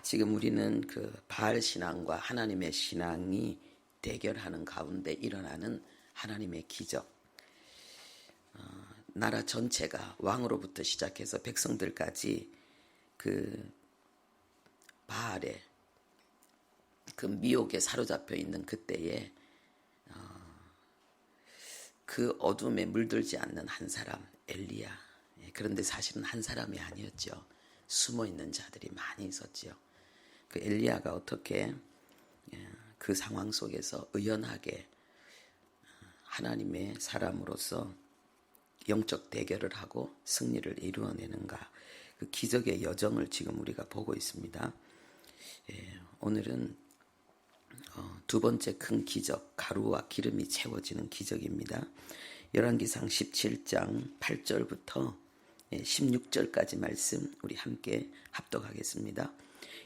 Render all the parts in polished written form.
지금 우리는 그 바알 신앙과 하나님의 신앙이 대결하는 가운데 일어나는 하나님의 기적, 나라 전체가 왕으로부터 시작해서 백성들까지 그 바알의 그 미혹에 사로잡혀 있는 그때에 그 어둠에 물들지 않는 한 사람, 엘리야. 그런데 사실은 한 사람이 아니었죠. 숨어 있는 자들이 많이 있었지요. 그 엘리야가 어떻게 그 상황 속에서 의연하게 하나님의 사람으로서 영적 대결을 하고 승리를 이루어내는가, 그 기적의 여정을 지금 우리가 보고 있습니다. 오늘은 두 번째 큰 기적, 가루와 기름이 채워지는 기적입니다. 열왕기상 17장 8절부터 16절까지 말씀 우리 함께 합독하겠습니다.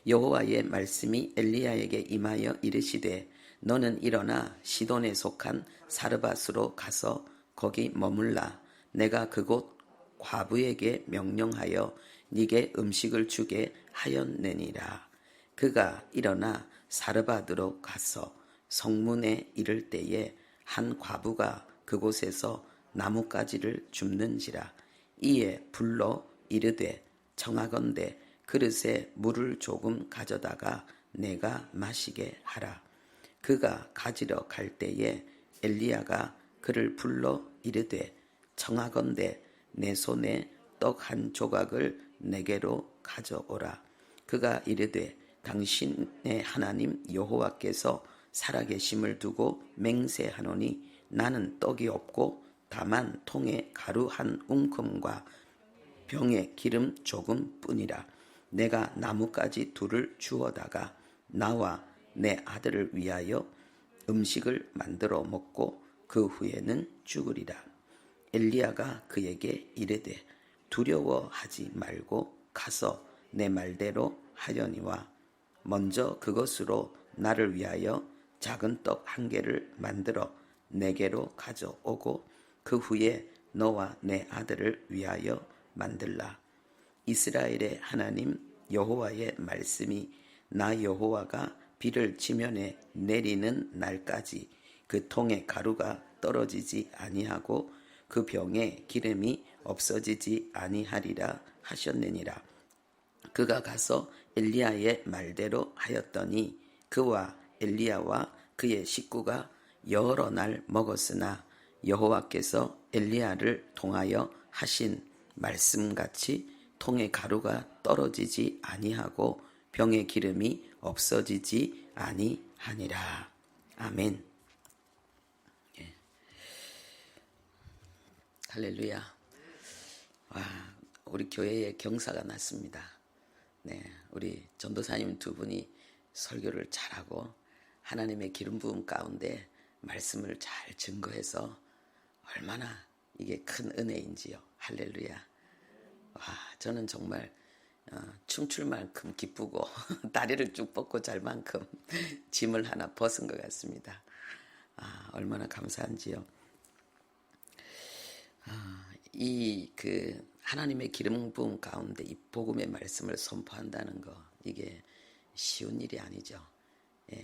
여호와의 말씀이 엘리야에게 임하여 이르시되 너는 일어나 시돈에 속한 사르밧으로 가서 거기 머물라. 내가 그곳 과부에게 명령하여 네게 음식을 주게 하였느니라. 그가 일어나 사르밧으로 가서 성문에 이를 때에 한 과부가 그곳에서 나뭇가지를 줍는지라. 이에 불러 이르되 청하건대 그릇에 물을 조금 가져다가 내가 마시게 하라. 그가 가지러 갈 때에 엘리야가 그를 불러 이르되 청하건대 내 손에 떡 한 조각을 내게로 가져오라. 그가 이르되 당신의 하나님 여호와께서 살아계심을 두고 맹세하노니 나는 떡이 없고 다만 통에 가루 한 웅큼과 병에 기름 조금 뿐이라. 내가 나뭇가지 둘을 주워다가 나와 내 아들을 위하여 음식을 만들어 먹고 그 후에는 죽으리라. 엘리야가 그에게 이르되 두려워하지 말고 가서 내 말대로 하려니와 먼저 그것으로 나를 위하여 작은 떡 한 개를 만들어 내게로 가져오고 그 후에 너와 내 아들을 위하여 만들라. 이스라엘의 하나님 여호와의 말씀이 나 여호와가 비를 지면에 내리는 날까지 그 통에 가루가 떨어지지 아니하고 그 병에 기름이 없어지지 아니하리라 하셨느니라. 그가 가서 엘리야의 말대로 하였더니 그와 엘리야와 그의 식구가 여러 날 먹었으나 여호와께서 엘리야를 통하여 하신 말씀같이 통에 가루가 떨어지지 아니하고 병의 기름이 없어지지 아니하니라. 아멘. 할렐루야. 와, 우리 교회에 경사가 났습니다. 네, 우리 전도사님 두 분이 설교를 잘하고 하나님의 기름 부음 가운데 말씀을 잘 증거해서 얼마나 이게 큰 은혜인지요. 할렐루야. 와, 저는 정말 춤출 만큼 기쁘고 다리를 쭉 뻗고 잘 만큼 짐을 하나 벗은 것 같습니다. 얼마나 감사한지요. 이 그 하나님의 기름 부음 가운데 이 복음의 말씀을 선포한다는 거, 이게 쉬운 일이 아니죠.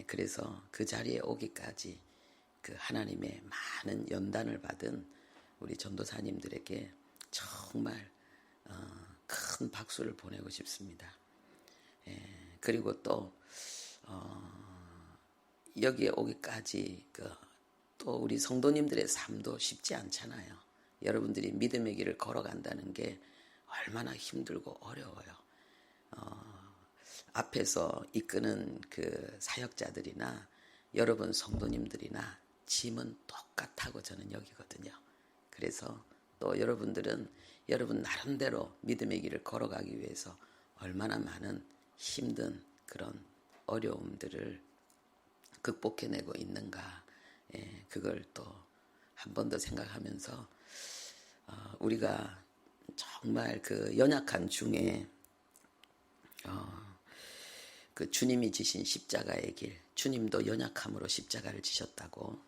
그래서 그 자리에 오기까지 그 하나님의 많은 연단을 받은 우리 전도사님들에게 정말 큰 박수를 보내고 싶습니다. 그리고 또 여기에 오기까지 또 우리 성도님들의 삶도 쉽지 않잖아요. 여러분들이 믿음의 길을 걸어간다는 게 얼마나 힘들고 어려워요. 앞에서 이끄는 그 사역자들이나 여러분 성도님들이나 짐은 똑같다고 저는 여기거든요. 그래서 또 여러분들은 여러분 나름대로 믿음의 길을 걸어가기 위해서 얼마나 많은 힘든 그런 어려움들을 극복해내고 있는가, 그걸 또 한 번 더 생각하면서 우리가 정말 그 연약한 중에 그 주님이 지신 십자가의 길, 주님도 연약함으로 십자가를 지셨다고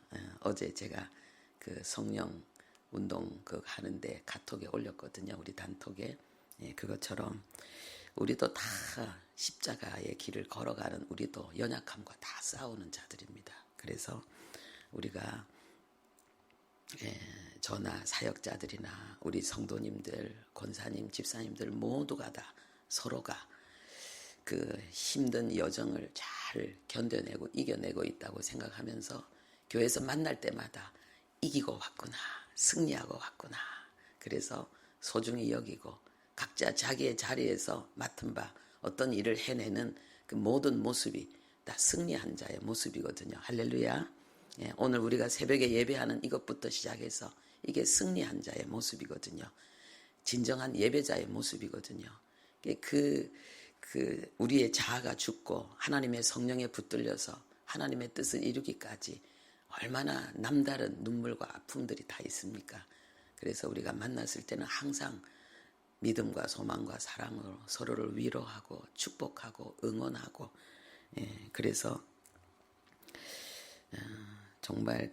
어제 제가 그 성령 운동 하는데 카톡에 올렸거든요. 우리 단톡에. 그것처럼 우리도 다 십자가의 길을 걸어가는 우리도 연약함과 다 싸우는 자들입니다. 그래서 우리가 저나 사역자들이나 우리 성도님들, 권사님, 집사님들 모두가 다 서로가 그 힘든 여정을 잘 견뎌내고 이겨내고 있다고 생각하면서 교회에서 만날 때마다 이기고 왔구나, 승리하고 왔구나. 그래서 소중히 여기고 각자 자기의 자리에서 맡은 바 어떤 일을 해내는 그 모든 모습이 다 승리한 자의 모습이거든요. 할렐루야. 오늘 우리가 새벽에 예배하는 이것부터 시작해서 이게 승리한 자의 모습이거든요. 진정한 예배자의 모습이거든요. 우리의 자아가 죽고 하나님의 성령에 붙들려서 하나님의 뜻을 이루기까지 얼마나 남다른 눈물과 아픔들이 다 있습니까? 그래서 우리가 만났을 때는 항상 믿음과 소망과 사랑으로 서로를 위로하고 축복하고 응원하고, 그래서 정말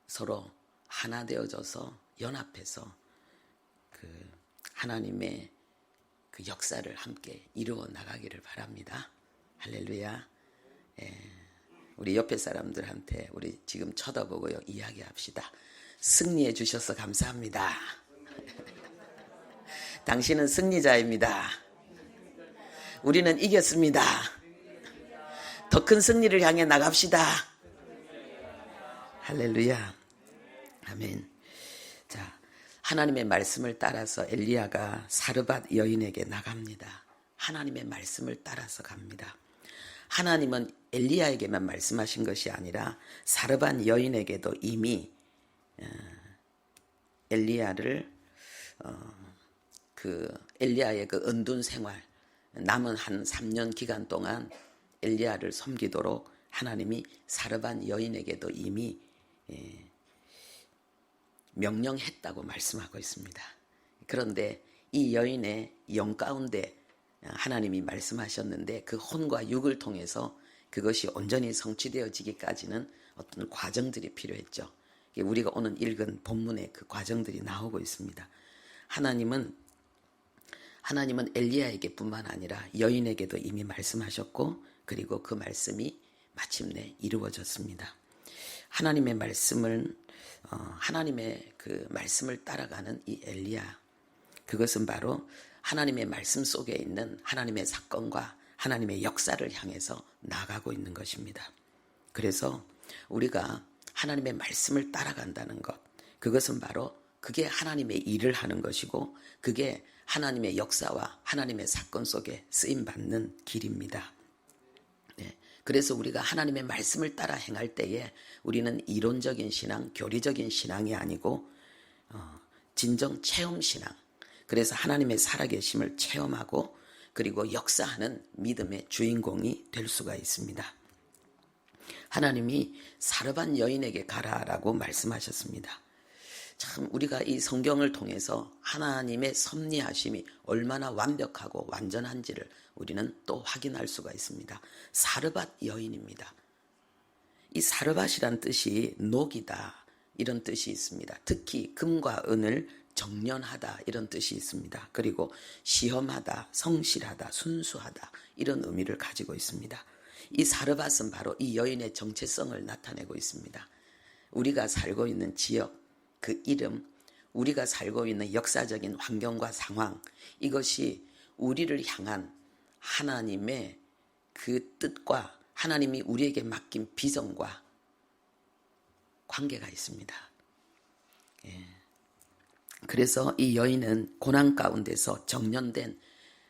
서로 하나 되어져서 연합해서 하나님의 그 역사를 함께 이루어 나가기를 바랍니다. 할렐루야. 우리 옆에 사람들한테 우리 지금 쳐다보고요, 이야기합시다. 승리해 주셔서 감사합니다. 당신은 승리자입니다. 우리는 이겼습니다. 더 큰 승리를 향해 나갑시다. 할렐루야. 아멘. 자, 하나님의 말씀을 따라서 엘리야가 사르밧 여인에게 나갑니다. 하나님의 말씀을 따라서 갑니다. 하나님은 엘리야에게만 말씀하신 것이 아니라 사르밧 여인에게도 이미 엘리야를 엘리야의 그 은둔 생활, 남은 한 3년 기간 동안 엘리야를 섬기도록 하나님이 사르밧 여인에게도 이미 명령했다고 말씀하고 있습니다. 그런데 이 여인의 영 가운데 하나님이 말씀하셨는데 그 혼과 육을 통해서 그것이 온전히 성취되어지기까지는 어떤 과정들이 필요했죠. 우리가 오늘 읽은 본문에 그 과정들이 나오고 있습니다. 하나님은 엘리야에게 뿐만 아니라 여인에게도 이미 말씀하셨고, 그리고 그 말씀이 마침내 이루어졌습니다. 하나님의 말씀을 하나님의 그 말씀을 따라가는 이 엘리야, 그것은 바로 하나님의 말씀 속에 있는 하나님의 사건과 하나님의 역사를 향해서 나아가고 있는 것입니다. 그래서 우리가 하나님의 말씀을 따라간다는 것, 그것은 바로 그게 하나님의 일을 하는 것이고, 그게 하나님의 역사와 하나님의 사건 속에 쓰임받는 길입니다. 그래서 우리가 하나님의 말씀을 따라 행할 때에 우리는 이론적인 신앙, 교리적인 신앙이 아니고 진정 체험 신앙, 그래서 하나님의 살아계심을 체험하고 그리고 역사하는 믿음의 주인공이 될 수가 있습니다. 하나님이 사르밧 여인에게 가라라고 말씀하셨습니다. 참 우리가 이 성경을 통해서 하나님의 섭리하심이 얼마나 완벽하고 완전한지를 우리는 또 확인할 수가 있습니다. 사르밧 여인입니다. 이 사르밧이란 뜻이 녹이다 이런 뜻이 있습니다. 특히 금과 은을 정련하다 이런 뜻이 있습니다. 그리고 시험하다, 성실하다, 순수하다 이런 의미를 가지고 있습니다. 이 사르밧은 바로 이 여인의 정체성을 나타내고 있습니다. 우리가 살고 있는 지역, 그 이름, 우리가 살고 있는 역사적인 환경과 상황, 이것이 우리를 향한 하나님의 그 뜻과 하나님이 우리에게 맡긴 비전과 관계가 있습니다. 그래서 이 여인은 고난 가운데서 정련된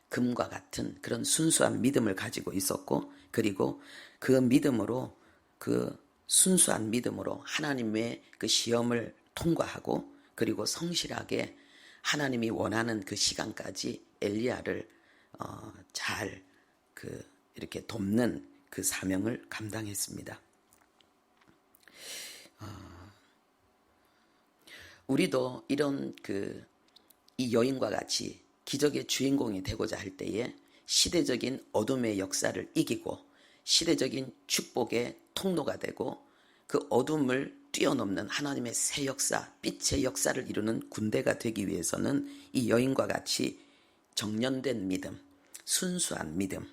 금과 같은 그런 순수한 믿음을 가지고 있었고, 그리고 그 믿음으로, 그 순수한 믿음으로 하나님의 그 시험을 통과하고, 그리고 성실하게 하나님이 원하는 그 시간까지 엘리야를 잘 이렇게 돕는 그 사명을 감당했습니다. 우리도 이런 이 여인과 같이 기적의 주인공이 되고자 할 때에 시대적인 어둠의 역사를 이기고 시대적인 축복의 통로가 되고 그 어둠을 뛰어넘는 하나님의 새 역사, 빛의 역사를 이루는 군대가 되기 위해서는 이 여인과 같이 정련된 믿음, 순수한 믿음,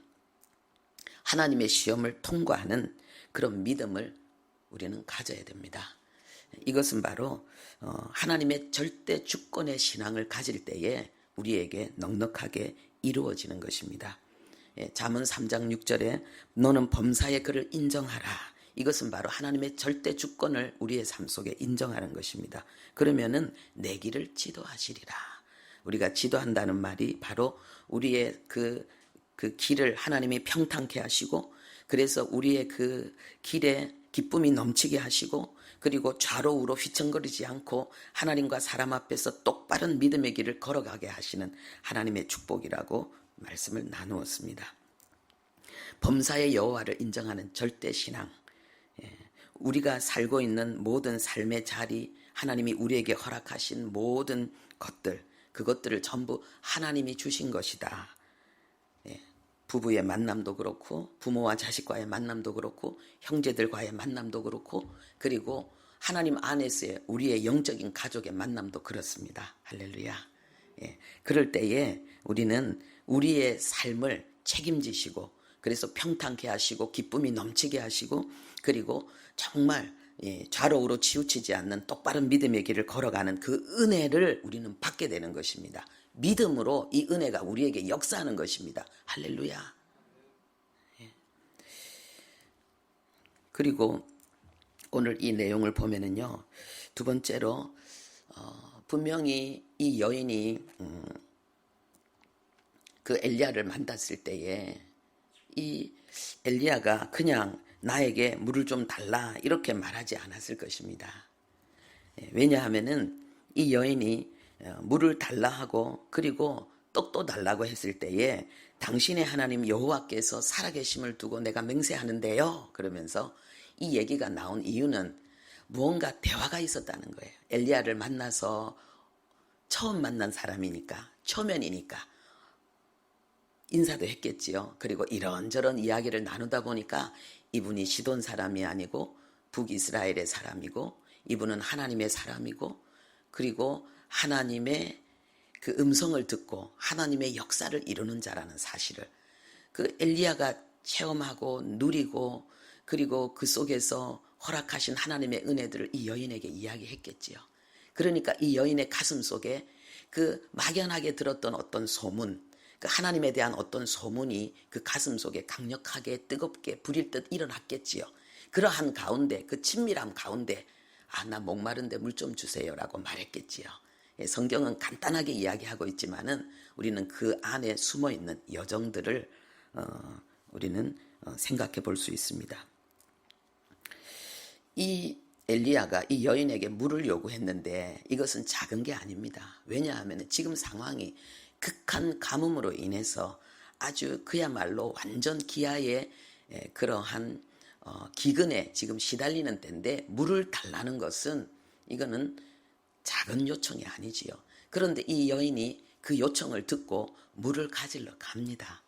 하나님의 시험을 통과하는 그런 믿음을 우리는 가져야 됩니다. 이것은 바로 하나님의 절대 주권의 신앙을 가질 때에 우리에게 넉넉하게 이루어지는 것입니다. 잠언 3장 6절에 너는 범사의 그를 인정하라. 이것은 바로 하나님의 절대 주권을 우리의 삶 속에 인정하는 것입니다. 그러면은 내 길을 지도하시리라. 우리가 지도한다는 말이 바로 우리의 그 길을 하나님이 평탄케 하시고, 그래서 우리의 그 길에 기쁨이 넘치게 하시고, 그리고 좌로 우로 휘청거리지 않고 하나님과 사람 앞에서 똑바른 믿음의 길을 걸어가게 하시는 하나님의 축복이라고 말씀을 나누었습니다. 범사의 여호와를 인정하는 절대 신앙, 우리가 살고 있는 모든 삶의 자리, 하나님이 우리에게 허락하신 모든 것들, 그것들을 전부 하나님이 주신 것이다. 부부의 만남도 그렇고, 부모와 자식과의 만남도 그렇고, 형제들과의 만남도 그렇고, 그리고 하나님 안에서의 우리의 영적인 가족의 만남도 그렇습니다. 할렐루야. 그럴 때에 우리는 우리의 삶을 책임지시고, 그래서 평탄케 하시고, 기쁨이 넘치게 하시고, 그리고 정말 좌로 우로 치우치지 않는 똑바른 믿음의 길을 걸어가는 그 은혜를 우리는 받게 되는 것입니다. 믿음으로 이 은혜가 우리에게 역사하는 것입니다. 할렐루야. 그리고 오늘 이 내용을 보면은요, 두 번째로 분명히 이 여인이 그 엘리야를 만났을 때에 이 엘리야가 그냥 나에게 물을 좀 달라 이렇게 말하지 않았을 것입니다. 왜냐하면은 이 여인이 물을 달라 하고, 그리고 떡도 달라고 했을 때에 당신의 하나님 여호와께서 살아계심을 두고 내가 맹세하는데요, 그러면서 이 얘기가 나온 이유는 무언가 대화가 있었다는 거예요. 엘리야를 만나서 처음 만난 사람이니까, 초면이니까 인사도 했겠지요. 그리고 이런저런 이야기를 나누다 보니까 이분이 시돈 사람이 아니고 북이스라엘의 사람이고, 이분은 하나님의 사람이고, 그리고 하나님의 그 음성을 듣고 하나님의 역사를 이루는 자라는 사실을 그 엘리야가 체험하고 누리고, 그리고 그 속에서 허락하신 하나님의 은혜들을 이 여인에게 이야기했겠지요. 그러니까 이 여인의 가슴 속에 그 막연하게 들었던 어떤 소문, 그 하나님에 대한 어떤 소문이 그 가슴 속에 강력하게 뜨겁게 불일 듯 일어났겠지요. 그러한 가운데, 그 친밀함 가운데 나 목마른데 물 좀 주세요라고 말했겠지요. 성경은 간단하게 이야기하고 있지만은 우리는 그 안에 숨어있는 여정들을 우리는 생각해 볼 수 있습니다. 이 엘리야가 이 여인에게 물을 요구했는데 이것은 작은 게 아닙니다. 왜냐하면 지금 상황이 극한 가뭄으로 인해서 아주 그야말로 완전 기아의 그러한 기근에 지금 시달리는 때인데, 물을 달라는 것은 이거는 작은 요청이 아니지요. 그런데 이 여인이 그 요청을 듣고 물을 가지러 갑니다.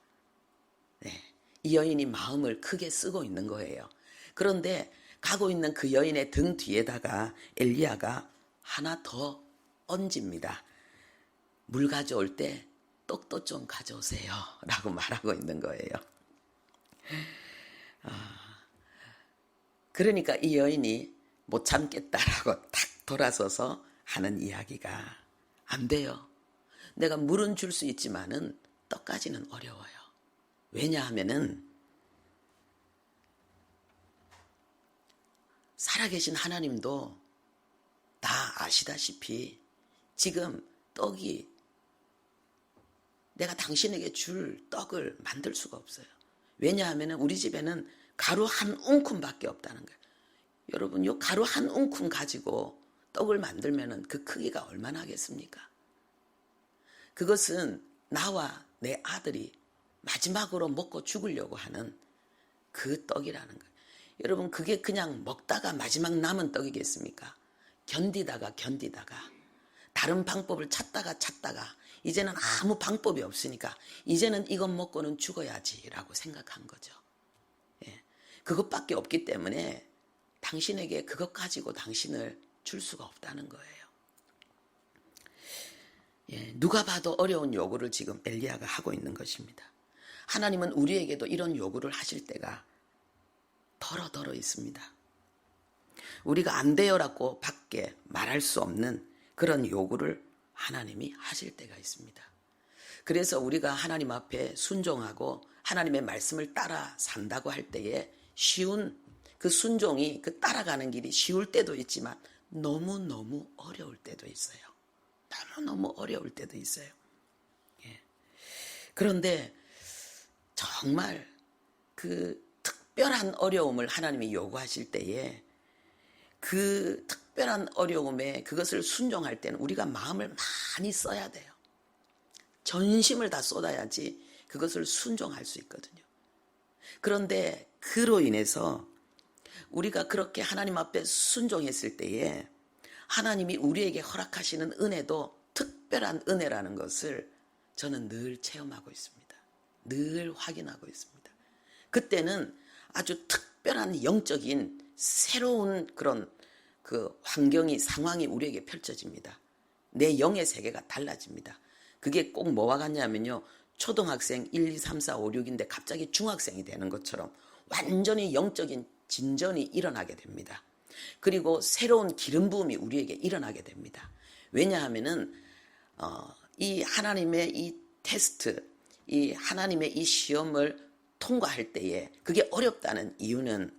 이 여인이 마음을 크게 쓰고 있는 거예요. 그런데 가고 있는 그 여인의 등 뒤에다가 엘리야가 하나 더 얹습니다. 물 가져올 때 떡도 좀 가져오세요 라고 말하고 있는 거예요. 그러니까 이 여인이 못 참겠다라고 탁 돌아서서 하는 이야기가, 안 돼요. 내가 물은 줄 수 있지만은 떡까지는 어려워요. 왜냐하면은 살아계신 하나님도 다 아시다시피 지금 떡이, 내가 당신에게 줄 떡을 만들 수가 없어요. 왜냐하면 우리 집에는 가루 한 움큼밖에 없다는 거예요. 여러분, 요 가루 한 움큼 가지고 떡을 만들면 그 크기가 얼마나 하겠습니까? 그것은 나와 내 아들이 마지막으로 먹고 죽으려고 하는 그 떡이라는 거예요. 여러분, 그게 그냥 먹다가 마지막 남은 떡이겠습니까? 견디다가 다른 방법을 찾다가 이제는 아무 방법이 없으니까 이제는 이것 먹고는 죽어야지라고 생각한 거죠. 그것밖에 없기 때문에 당신에게 그것 가지고 당신을 줄 수가 없다는 거예요. 누가 봐도 어려운 요구를 지금 엘리야가 하고 있는 것입니다. 하나님은 우리에게도 이런 요구를 하실 때가 더러더러 있습니다. 우리가 안 돼요라고 밖에 말할 수 없는 그런 요구를 하나님이 하실 때가 있습니다. 그래서 우리가 하나님 앞에 순종하고 하나님의 말씀을 따라 산다고 할 때에 쉬운 그 순종이, 그 따라가는 길이 쉬울 때도 있지만 너무너무 어려울 때도 있어요. 너무너무 어려울 때도 있어요. 예. 그런데 정말 그 특별한 어려움을 하나님이 요구하실 때에 그 특별한 어려움에 그것을 순종할 때는 우리가 마음을 많이 써야 돼요. 전심을 다 쏟아야지 그것을 순종할 수 있거든요. 그런데 그로 인해서 우리가 그렇게 하나님 앞에 순종했을 때에 하나님이 우리에게 허락하시는 은혜도 특별한 은혜라는 것을 저는 늘 체험하고 있습니다. 늘 확인하고 있습니다. 그때는 아주 특별한 영적인 새로운 그런 그 환경이, 상황이 우리에게 펼쳐집니다. 내 영의 세계가 달라집니다. 그게 꼭 뭐와 같냐면요, 초등학생 1, 2, 3, 4, 5, 6인데 갑자기 중학생이 되는 것처럼 완전히 영적인 진전이 일어나게 됩니다. 그리고 새로운 기름 부음이 우리에게 일어나게 됩니다. 왜냐하면은 이 하나님의 이 테스트, 이 하나님의 이 시험을 통과할 때에 그게 어렵다는 이유는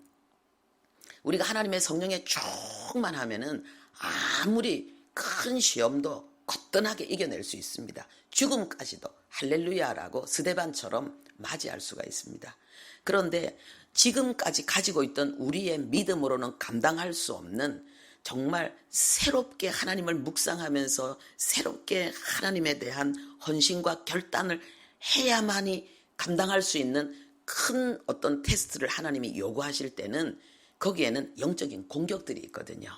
우리가 하나님의 성령에 충만하면은 아무리 큰 시험도 거뜬하게 이겨낼 수 있습니다. 죽음까지도 할렐루야라고 스데반처럼 맞이할 수가 있습니다. 그런데 지금까지 가지고 있던 우리의 믿음으로는 감당할 수 없는 정말 새롭게 하나님을 묵상하면서 새롭게 하나님에 대한 헌신과 결단을 해야만이 감당할 수 있는 큰 어떤 테스트를 하나님이 요구하실 때는 거기에는 영적인 공격들이 있거든요.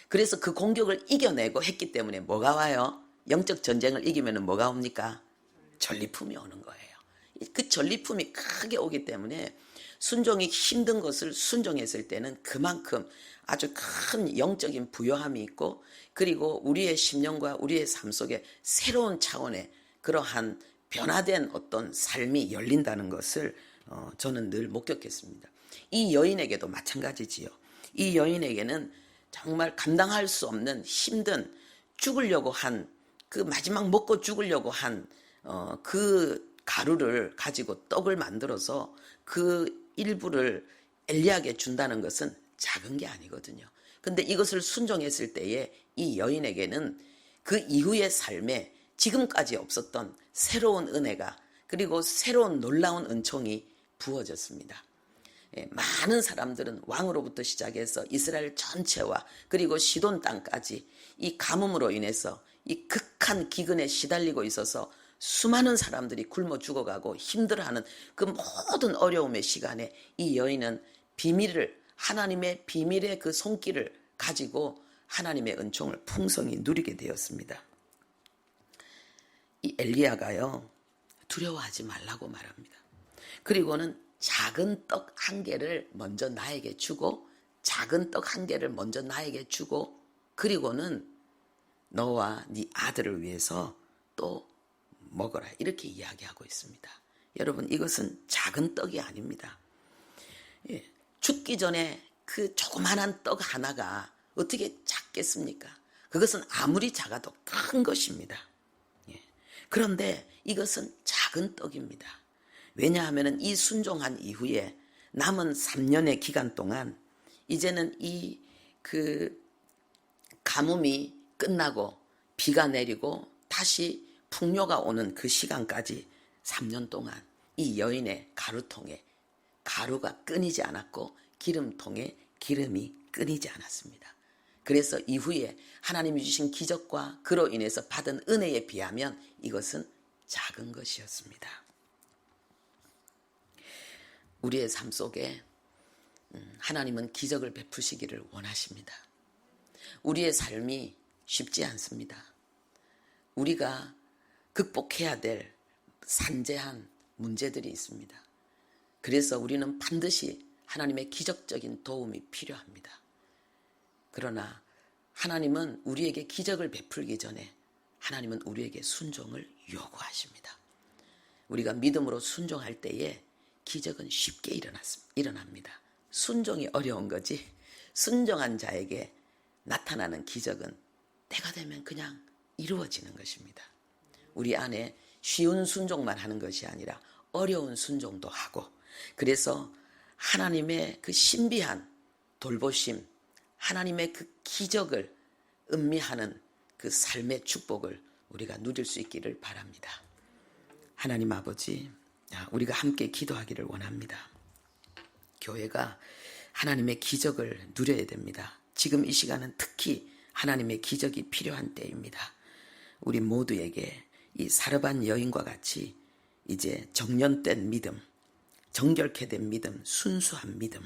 그래서 그 공격을 이겨내고 했기 때문에 뭐가 와요? 영적 전쟁을 이기면 뭐가 옵니까? 전리품이 오는 거예요. 그 전리품이 크게 오기 때문에 순종이 힘든 것을 순종했을 때는 그만큼 아주 큰 영적인 부요함이 있고, 그리고 우리의 심령과 우리의 삶 속에 새로운 차원의 그러한 변화된 어떤 삶이 열린다는 것을 저는 늘 목격했습니다. 이 여인에게도 마찬가지지요. 이 여인에게는 정말 감당할 수 없는 힘든, 죽으려고 한, 그 마지막 먹고 죽으려고 한 그 가루를 가지고 떡을 만들어서 그 일부를 엘리야에게 준다는 것은 작은 게 아니거든요. 근데 이것을 순종했을 때에 이 여인에게는 그 이후의 삶에 지금까지 없었던 새로운 은혜가, 그리고 새로운 놀라운 은총이 부어졌습니다. 많은 사람들은 왕으로부터 시작해서 이스라엘 전체와 그리고 시돈 땅까지 이 가뭄으로 인해서 이 극한 기근에 시달리고 있어서 수많은 사람들이 굶어 죽어가고 힘들어하는 그 모든 어려움의 시간에 이 여인은 비밀을, 하나님의 비밀의 그 손길을 가지고 하나님의 은총을 풍성히 누리게 되었습니다. 이 엘리야가요, 두려워하지 말라고 말합니다. 그리고는 작은 떡 한 개를 먼저 나에게 주고, 작은 떡 한 개를 먼저 나에게 주고, 그리고는 너와 네 아들을 위해서 또 먹어라, 이렇게 이야기하고 있습니다. 여러분, 이것은 작은 떡이 아닙니다. 죽기 전에 그 조그만한 떡 하나가 어떻게 작겠습니까? 그것은 아무리 작아도 큰 것입니다. 그런데 이것은 작은 떡입니다. 왜냐하면 이 순종한 이후에 남은 3년의 기간 동안 이제는 이 그 가뭄이 끝나고 비가 내리고 다시 풍요가 오는 그 시간까지 3년 동안 이 여인의 가루통에 가루가 끊이지 않았고 기름통에 기름이 끊이지 않았습니다. 그래서 이후에 하나님이 주신 기적과 그로 인해서 받은 은혜에 비하면 이것은 작은 것이었습니다. 우리의 삶 속에 하나님은 기적을 베푸시기를 원하십니다. 우리의 삶이 쉽지 않습니다. 우리가 극복해야 될 산재한 문제들이 있습니다. 그래서 우리는 반드시 하나님의 기적적인 도움이 필요합니다. 그러나 하나님은 우리에게 기적을 베풀기 전에 하나님은 우리에게 순종을 요구하십니다. 우리가 믿음으로 순종할 때에 기적은 쉽게 일어납니다. 순종이 어려운 거지 순종한 자에게 나타나는 기적은 때가 되면 그냥 이루어지는 것입니다. 우리 안에 쉬운 순종만 하는 것이 아니라 어려운 순종도 하고 그래서 하나님의 그 신비한 돌보심, 하나님의 그 기적을 음미하는 그 삶의 축복을 우리가 누릴 수 있기를 바랍니다. 하나님 아버지, 우리가 함께 기도하기를 원합니다. 교회가 하나님의 기적을 누려야 됩니다. 지금 이 시간은 특히 하나님의 기적이 필요한 때입니다. 우리 모두에게 이 사르반 여인과 같이 이제 정련된 믿음, 정결케 된 믿음, 순수한 믿음,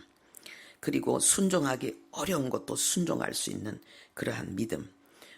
그리고 순종하기 어려운 것도 순종할 수 있는 그러한 믿음,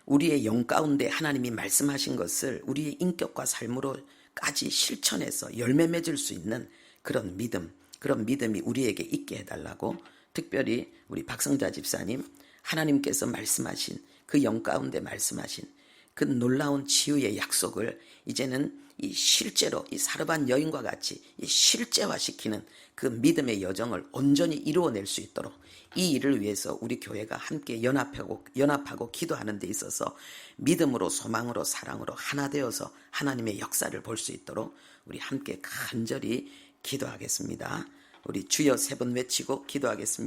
우리의 영 가운데 하나님이 말씀하신 것을 우리의 인격과 삶으로까지 실천해서 열매 맺을 수 있는 그런 믿음, 그런 믿음이 우리에게 있게 해달라고 특별히 우리 박성자 집사님 하나님께서 말씀하신 그 영 가운데 말씀하신 그 놀라운 치유의 약속을 이제는 이 실제로 이 사르반 여인과 같이 이 실제화시키는 그 믿음의 여정을 온전히 이루어낼 수 있도록 이 일을 위해서 우리 교회가 함께 연합하고 기도하는 데 있어서 믿음으로 소망으로 사랑으로 하나 되어서 하나님의 역사를 볼 수 있도록 우리 함께 간절히 기도하겠습니다. 우리 주여 세 번 외치고 기도하겠습니다.